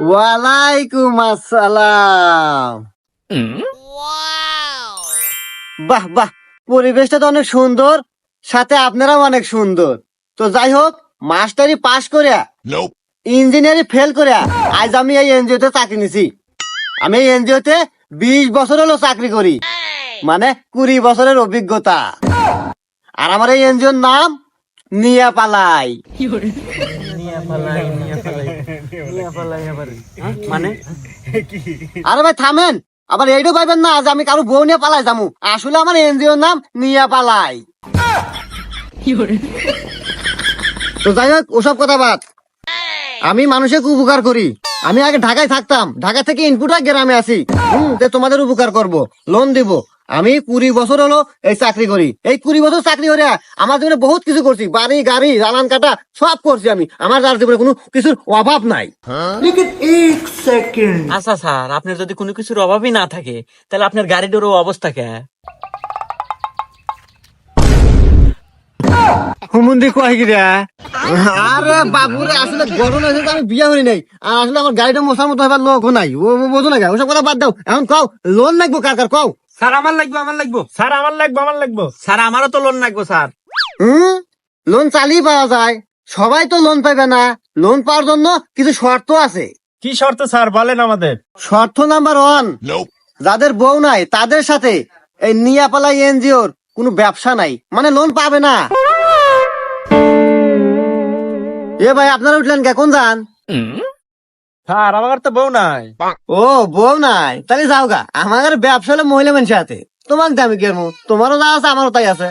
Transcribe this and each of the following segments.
ওয়ালাইকুম আসসালাম। বাহ বাহ, পরিবেশটা তো অনেক সুন্দর, সাথে আপনারাও অনেক সুন্দর। তো যাই হোক, মাস্টারি পাশ করিয়া ইঞ্জিনিয়ারিং ফেল করিয়া আজ আমি এই এনজিওতে চাকরি নিছি। আমি এই এনজিওতে 20 বছর হলো চাকরি করি, মানে 20 বছরের অভিজ্ঞতা। আর আমার এই এনজিওর নাম নিয়াপালাই। মানে আরে ভাই থামেন, আবার এইটাও পাইবেন না যে আমি কারো বউ নিয়ে পালাই যাবো। আসলে আমার এনজিওর নাম নিয়াপালাই। তো যাই হোক, ওসব কথা বাদ। আমি মানুষের উপকার করি। আমি আগে ঢাকায় থাকতাম, ঢাকা থেকে ইনপুট গ্রামে আসি। তোমাদের উপকার করব, লোন দিব। আমি 20 বছর হলো এই চাকরি করি। এই 20 বছর চাকরি করে আমার জীবনে বহুত কিছু করছি, বাড়ি গাড়ি রানান কাটা সব করছি আমি। আমার যার জীবনে কোনো কিছুর অভাব নাই। আচ্ছা স্যার, আপনার যদি কোনো কিছুর অভাবই না থাকে, তাহলে আপনার গাড়িটারও অবস্থা কে? হুমুন্দি কয় গিরা? আরে বাবুরে, আসলে গরম আছে, আমি বিয়ে করি নাই। আর আসলে আমার গাড়িটা মশার মতো হবার লোক নাই। ও বোঝো না, ওসব কথা বাদ দাও। এখন কও, লোন লাগবো কার কার কও? স্যার আমার লাগবে, স্যার আমার লাগবে। স্যার আমারও তো লোন লাগবে স্যার। লোন চালিয়ে পাওয়া যায়, সবাই তো লোন পাইবে না। লোন পাওয়ার জন্য কিছু শর্ত আছে। কি শর্ত স্যার, বলেন আমাদের। শর্ত নাম্বার 1, যাদের বউ নাই তাদের সাথে এই নিয়াপালাই এনজিওর কোনো ব্যবসা নাই, মানে লোন পাবে না। এ ভাই, আপনারা উঠলেন কে? কোন যান? স্যার আমার তো বউ নাই। ও, বউ নাই? তাহলে যাও গা। আমার ব্যবসা হলো মহিলা মানুষের হাতে। তোমার দামি কেমন? তোমারও যা আছে আমারও তাই আছে।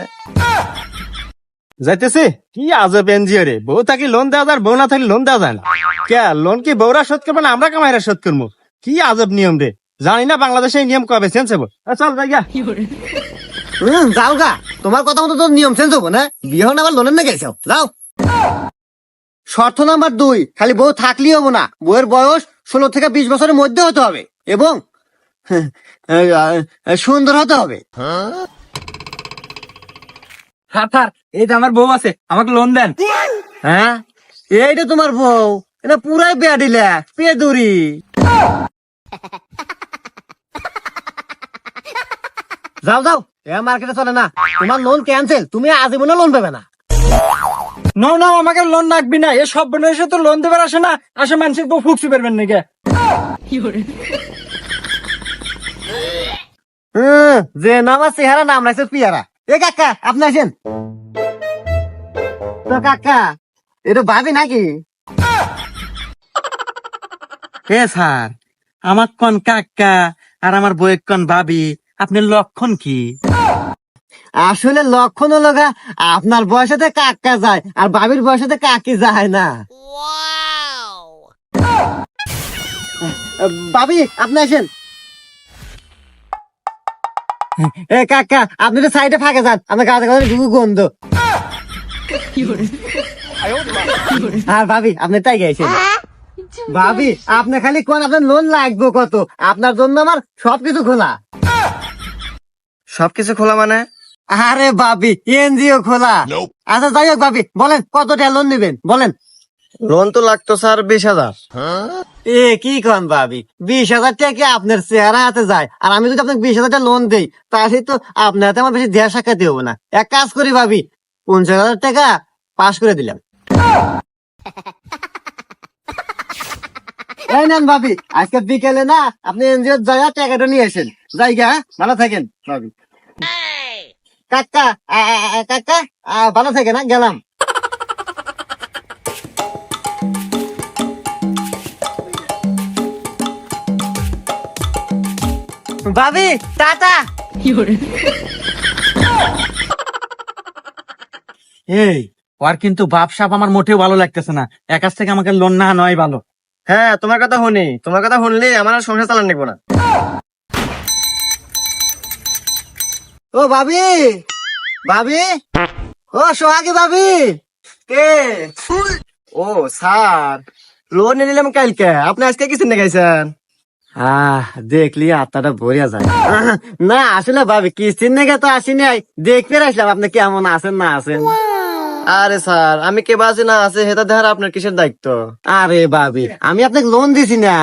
যাইতেছি কি আজব এনজিও রে, বউ থাকি লোন দেওয়া যায়, বউ না থাকলে লোন দেওয়া যায় না। কে লোন কি বউরা শোধ করবে না আমরা কামাইরা শোধ করবো? কি আজব নিয়ম রে, জানি না বাংলাদেশে এই নিয়ম কবে চেঞ্জ হবো। চল যাই গা। যাও গা, তোমার কথা মতো তো নিয়ম চেঞ্জ হবো না। বিয়ে হন আবার লোনের না গেছো, যাও। শর্ত নাম্বার 2, খালি বউ থাকলেই হবো না, বউয়ের বয়স 16 থেকে 20 বছরের মধ্যে হতে হবে এবং সুন্দর হতে হবে। স্যার এই যে আমার বউ আছে, আমাকে লোন দেন। হ্যাঁ, এইটা তোমার বউ? এটা পুরাই বেয়াদিলা পেদুরি। যাও যাও, এ মার্কেটে চলে না। তোমার লোন ক্যান্সেল, তুমি আজীবনে লোন পাবে না। না আমাকে লোন লাগবে না। এ সব বনে তো লোন দেবার আসে না, আসে মানুষের বউ ফুকসি পারবেন নাকি? যে নামা চেহারা নাম রাখছে পিয়ারা। এ কাকা, আপনি আসেন তো। কাকা, এটা ভাবি নাকি? হে স্যার, আমার কোন কাকা আর আমার বউয়ের কোন ভাবি, আপনার লক্ষণ কি? আসলে লক্ষণ হলো গা, আপনার বয়সেতে কাকা যায় আর ভাবির বয়সেতে কাকি যায় না। ভাবি, আপনি আসেন। এ কাকা, আপনি তো সাইডে ফাঁকে যান, আপনার গাছে গাছে গন্ধ। আর ভাবি, আপনি তাই গেছেন। ভাবি, আপনি খালি কোন আপনার লোন লাগবে কত? আপনার জন্য আমার সবকিছু খোলা। সবকিছু খোলা মানে? আরে ভাবি, এনজিও খোলা। আচ্ছা যাই হোক ভাবি, বলেন কত টাকা লোন নেবেন, বলেন। লোন তো লাগতো স্যার 20,000। এ কি কন ভাবি, 20,000 টাকা কি আপনার চেহারা হাতে যায়? আর আমি যদি আপনাকে 20,000 টাকা লোন দেই, তাহলে তো আপনার হাতে আমার বেশি দেড় সাক্ষাৎ হবো না। এক কাজ করি ভাবি, 50,000 টাকা পাস করে দিলাম। এই নেন ভাবি, আজকে বিকেলে না আপনি এনজিও জায়গা টাকাটা নিয়ে আসেন। জায়গা, ভালো থাকেন ভাবি। কাকা, কাকা, ভালো থাকেন, গেলাম। ভাবি, টাটা। এই ওর কিন্তু বাপ সাপ আমার মোটেও ভালো লাগতেছে না। এক কাছ থেকে আমাকে লোন না নয় ভালো। হ্যাঁ, তোমার কথা শুনি, তোমার কথা শুনলে আমার আর সংসার চালান নিবো না। ও ভাবি, ভাবি, ও সোহাগী ভাবি। কে? ও স্যার, লোন নিলাম কালকে, আপনি আজকে কি চিন্তা গাইছেন? দেখলি আত্মাটা ভরিয়া যায়। না আসলে ভাবি, কিস্তির নেগে তো আসি নাই, দেখতে আসলাম আপনি কেমন আছেন না আছেন। আরে স্যার আমি কে বাসে না আছে সেটা দেখার আপনার কিসের দায়িত্ব? আরে ভাবি, আমি আপনাকে লোন দিছি না,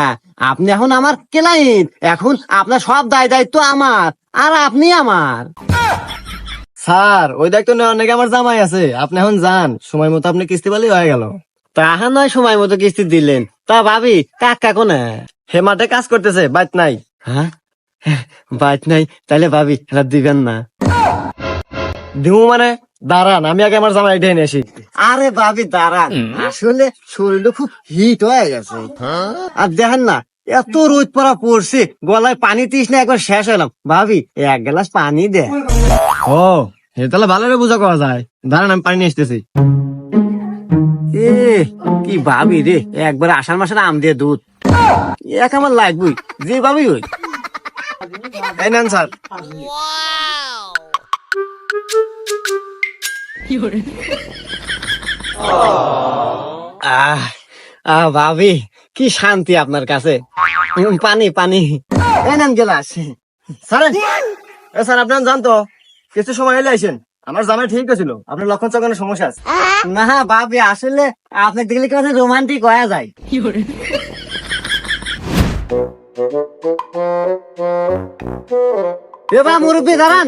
আপনি এখন আমার ক্লায়েন্ট, এখন আপনার সব দায় দায়িত্ব আমার, আর আপনি আমার। স্যার ওই দায়িত্ব নেওয়ার নাকি আমার জামাই আছে, আপনি এখন যান, সময় মতো আপনি কিস্তি পালি হয়ে গেল। তাহা নয় সময় মতো কিস্তি দিলেন, তা ভাবি কাকা কোনে? হে মাঠে কাজ করতেছে, বাইত নাই। হ্যাঁ, বাইক নাই, তাহলে ভাবি এটা দিবেন না? দিমু মানে? দাঁড়ান আমি আগে আমার জামাই ডেনে আসি। আরে ভাবি দাঁড়ান, আসলে শরীরটা খুব হিট হয়ে গেছে। আর দেখেন না, এত রোদ পড়া পড়ছে, গলায় পানি তৃষ্ণা একবার শেষ হলাম। ভাবি এক গ্লাস পানি দে। ও হে তাহলে ভালো করে বোঝা করা যায়, দাঁড়ান আমি পানি নিয়ে আসতেছি। এ কি ভাবি রে, একবার আষাঢ় মাসের আম দিয়ে দুধ, এক আমার লাগবই, যে ভাবি ওই। এই নেন স্যার। আহ আহ ভাবি, কি শান্তি আপনার কাছে। পানি পানি, এই নেন গ্লাস। স্যার এ স্যার আপনার জান তো কিছু সময় এলে আইসেন, আমার জামাই ঠিক ছিল, আপনার লক্ষণ চকানোর সমস্যা আছে। না ভাবি, আসলে আপনাকে দেখলে কেমন রোমান্টিক হয়ে যায়। এ বা মুরব্বী দাঁড়ান।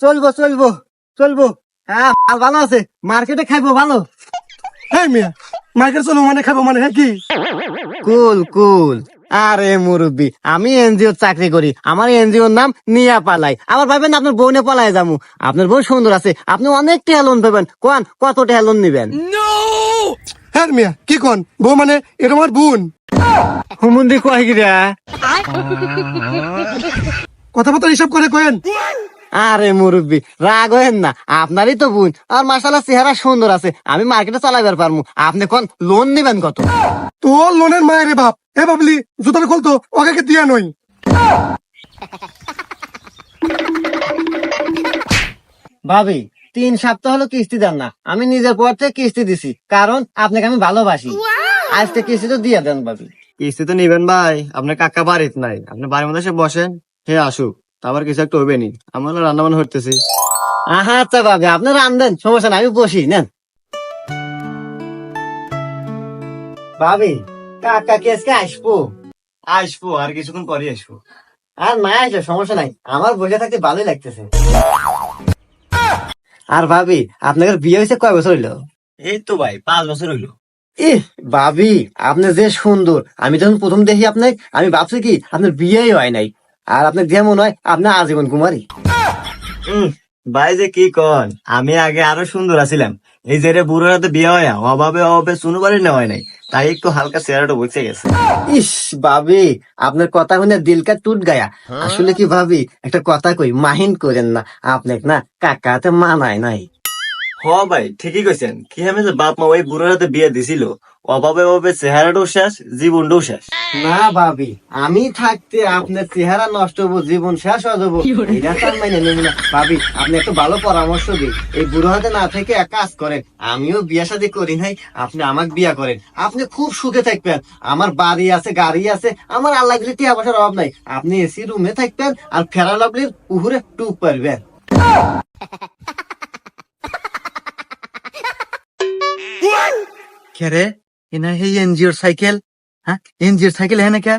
চলবো চলবো চলবো, হ্যাঁ মাল ভালো আছে, মার্কেটে খাইবো ভালো। হ্যাঁ মিয়া, মার্কেট চলো মানে খাবো মানে হ্যাঁ কি? কুল কুল। আরে মুরব্বী, আমি এনজিও চাকরি করি, আমার এনজিওর নাম নিয়া পালাই। আবার ভাবেন আপনার বউনে পালাই যাবো, আপনার বউ সুন্দর আছে, আপনি অনেক টাকা লোন পাবেন, কোন কত টাকা লোন নিবেন? হ্যাঁ মিয়া কি কোন, বউ মানে এটা আমার বোন। হুমুন্দি কয় গিরা? কথাবার্তা হিসাব করে কেন? আরে মুরব্বী রাগ হয়েন না, আপনারই তো বোন, আর মাশাআল্লাহ চেহারা সুন্দর আছে, আমি মার্কেটে চালাইবার পারমু। আপনি কোন লোন নিবেন কত? তোর লোনের মায়ের বাপ এ বাবলি জুতাটা খুলতো, ওকে দিয়া নই। ভাবি 3 সপ্তাহ হলো কিস্তি দেন না, আমি নিজের পর থেকে কিস্তি দিছি, কারণ আপনাকে আমি ভালোবাসি। আজ থেকে কিস্তি তো দিয়ে দেন ভাবি। কিস্তি তো নিবেন ভাই, আপনার কাকা বাড়িত নাই, আপনি বাড়ির মধ্যে এসে বসেন, হে আসুক, তারপর কিছু একটা হইবে নি, আমার রান্না বান্না হইতেছি। আচ্ছা ভাবি, আপনি রান্ধেন, সমস্যা নাই, আমি বসি নেন। ভাবি কাকা কি আজকে আসবো? আসবো আর কিছুক্ষণ পরে আসবো। আর না আসলে সমস্যা নাই, আমার বসে থাকতে ভালোই লাগতেছে। আর ভাবি আপনাদের বিয়ে হয়েছে কয় বছর হইলো? এই তো ভাই 5 বছর হইলো। ইহ ভাবি, আপনি যে সুন্দর, আমি যখন প্রথম দেখি আপনাকে, আমি ভাবছি কি আপনার বিয়েই হয় নাই, আর আপনার যেমন হয় আপনার আজীবন কুমারী। ভাই যে কি কন, আমি আগে আরো সুন্দর আছিলাম, এই যে রে বুড়োর হাতে বিয়ে হয় অভাবে অভাবে শুনু বাড়ি নেওয়া নাই, তাই একটু হালকা চেহারাটা বসে গেছে। ইস ভাবি, আপনার কথা শুনে দিলকা টুট গায়া। আসলে কি ভাবি, একটা কথা কই, মাহিন করেন না, আপনাকে না কাকাতে মানায় নাই। হ ভাই ঠিকই কইছেন, কি আমি যে বাপ মা ওই বুড়োর হাতে বিয়ে দিছিল, অভাবে অভাবে চেহারাটাও শেষ, জীবনটাও শেষ। না ভাবি, আমি থাকতে আপনার চেহারা নষ্ট হবো, জীবন শেষ হয়ে যাবো, এটা তো আমি মাইনে নেব না। ভাবি আপনি একটু ভালো পরামর্শ দিন, এই বুড়ো হাতে না থেকে এক কাজ করেন, আমিও বিয়ে শাদী করি নাই, আপনি আমাকে বিয়ে করেন, আপনি খুব সুখে থাকবেন। আমার বাড়ি আছে, গাড়ি আছে, আমার আল্লাহ দিলে টিয়া পয়সার অভাব নাই, আপনি এসি রুমে থাকবেন আর ফেরা লাভলির উহুরে টুপ পারবেন। কে রে, এনা এই এনজিওর সাইকেল? হ্যাঁ এনজিওর সাইকেল হ্যাঁ কে?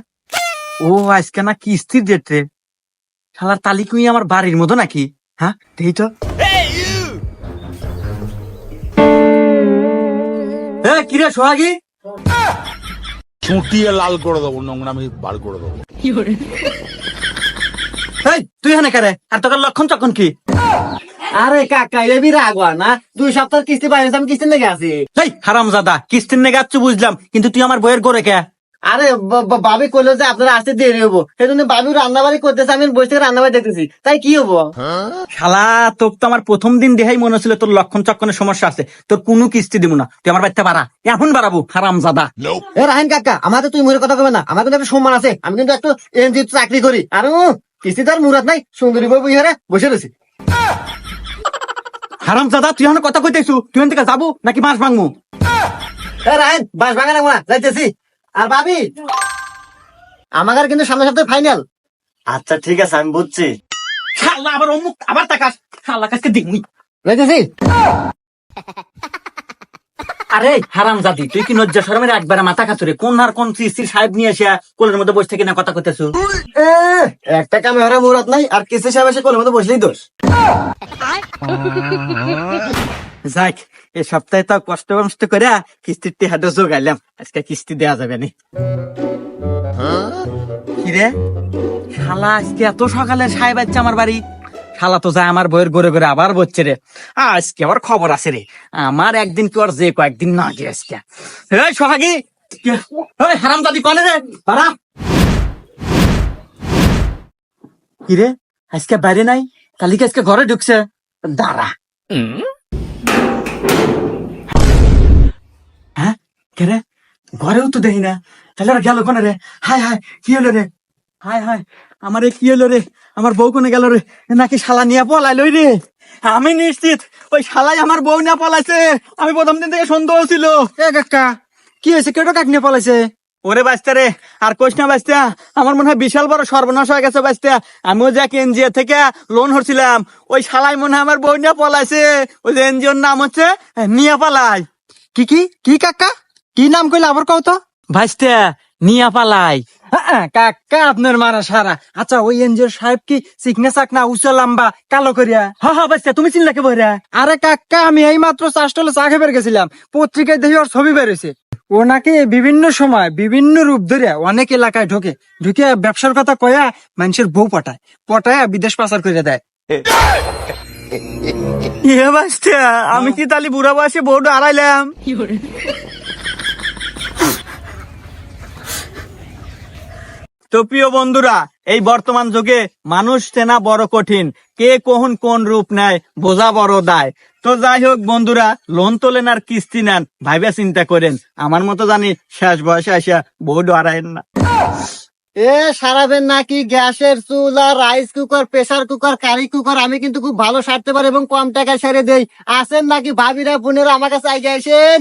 ও আজকে না কিস্তির ডেট রে, শালার তালিকুই আমার বাড়ির মতো নাকি? হ্যাঁ দেই তো। কিরে সোহাগী, চুটিয়ে লাল করে দেবো, নোংরামি বার করে দেবো। এই তুই এখানে কে রে, আর তোর লক্ষণ চক্ষণ কি? আরে কাকা এবি রাগবা না, 2 সপ্তাহ কিস্তি পাইনি, আমি কিস্তি লেগে আছি। এই হারামজাদা, কিস্তির নেগে যাচ্ছ বুঝলাম, কিন্তু তুই আমার বইয়ের করে কে? আরে ভাবি কইলো যে আপনারা আসতে দেরি হবো, সেই জন্য ভাবি রান্না বাড়ি করতেছে, আমি বসে থেকে রান্না বাড়ি দেখতেছি, তাই কি হবো? শালা তোর তো আমার প্রথম দিন দেখাই মনে হচ্ছিল তোর লক্ষণ চক্ষণের সমস্যা আছে, তোর কোনো কিস্তি দিব না, তুই আমার বাড়িতে বাড়া, এখন বাড়াবো হারামজাদা। এ রাহিন কাকা, আমাদের তুই মুখের কথা কবে না, আমার কিন্তু একটা সম্মান আছে, আমি কিন্তু একটু এনজিও চাকরি করি, আর কিস্তি তার মুরাদ নাই, সুন্দরী বউ ইহারে বসে রয়েছি। হারামজাদা তুই এখন কথা কইতেছু, তুই এখান থেকে যাবো নাকি মাছ ভাঙবো? এ রাহিন বাস ভাঙা লাগবো না, যাইতেছি। আর ভাবি আমাদের কিন্তু সামনের সপ্তাহে ফাইনাল। আচ্ছা ঠিক আছে, আমি বুঝছি। শালা আবার অমুক আবার তাকাস, শালা কাছে দিমুই। বুঝেছি? আরে হারামজাদি, তুই কি লজ্জা শরমের একবারে মাথা কাতুরে কোন আর কোন স্ত্রী সাহেব নিয়ে এসে কোলের মধ্যে বসে থেকে না কথা কইতেছো? একটা কামে হারা মুরাত নাই, আর কিসে সাহেব এসে কোলের মধ্যে বসলেই দোষ। যাক, এই সপ্তাহে তো কষ্ট মষ্ট করে কিস্তির টেহাটা জোগাইলাম, আজকে কিস্তি দেওয়া যাবে না। কিরে শালা, আজকে এত সকালে সাহেব আসছে আমার বাড়ি? শালা তো যায় আমার বইয়ের গড়ে গড়ে আবার বলছে রে, আজকে আবার খবর আছে রে। আমার একদিন কি ওর যে কয়েকদিন না গিয়ে আজকে। এই সোহাগী, হারাম দাদি কনে রে বাড়া। কিরে আজকে বাইরে নাই, কালিকে আজকে ঘরে ঢুকছে। দাঁড়া, হ্যাঁ কে রে? ঘরেও তো দেখি না, তাহলে আর গেল কোনে রে? হায় হায়, কি হলো রে? হায় হায়, আমার কি হলো রে? আমার বউ কোনে গেল রে? নাকি শালা নিয়ে পলাইলো রে? আমি নিশ্চিত ওই শালাই আমার বউ নিয়ে পলাইছে। আমি প্রথম দিন থেকে সন্দেহ ছিল। এ কাকা, কি হয়েছে? কেটো কাক নিয়ে পলাইছে? ওরে বাস্তা রে, আর কোশ না বাস্তা, আমার মনে হয় বিশাল বড় সর্বনাশ হয়ে গেছে বাস্তা। আমিও যে এনজিও থেকে লোন হচ্ছিলাম, ওই শালাই মনে হয় আমার বউ নিয়ে পলাইছে। ওই যে এনজিওর নাম হচ্ছে নিয়ে পালাই। কি কি কি কাকা, কি নাম কইলে আবার কও তো? ভাইস্তা, নিয়া পালাই। কাকা আপনার মারা সারা। আচ্ছা, ওই এনজিওর সাহেব কি চিকনা চাকনা উঁচা লম্বা কালো করিয়া? হা হা ভাইস্তা, তুমি চিনলা কে বইরা? আরে কাকা, আমি এই মাত্র চাষটলে চা খেয়ে গেছিলাম, পত্রিকায় দেখি ওর ছবি বেরোছে। ও নাকি বিভিন্ন সময় বিভিন্ন রূপ ধরে অনেক এলাকায় ঢুকে ব্যবসার কথা কয়া মানুষের বউ পটায় বিদেশ পাচার করে দেয়। ইয়ে ভাইস্তা, আমি কি তালি বুড়া বয়সে বউটা হারাইলাম? তো প্রিয় বন্ধুরা, এই বর্তমান যুগে মানুষ চেনা বড় কঠিন, কে কখন কোন রূপ নেয় বোঝা বড় দায়। তো যাই হোক বন্ধুরা, লোন তোলেন আর কিস্তি নেন, ভাইবা চিন্তা করেন। আমার মতো জানি শেষ বয়সে আসা বউ ডরায়েন না। এ সারাবেন নাকি গ্যাসের চুলা, rice cooker, pressure cooker, curry cooker আমি কিন্তু খুব ভালো সারতে পারি এবং কম টাকায় সেরে দেই। আসেন নাকি ভাবিরা বোনেরা আমার কাছে আগে আসেন।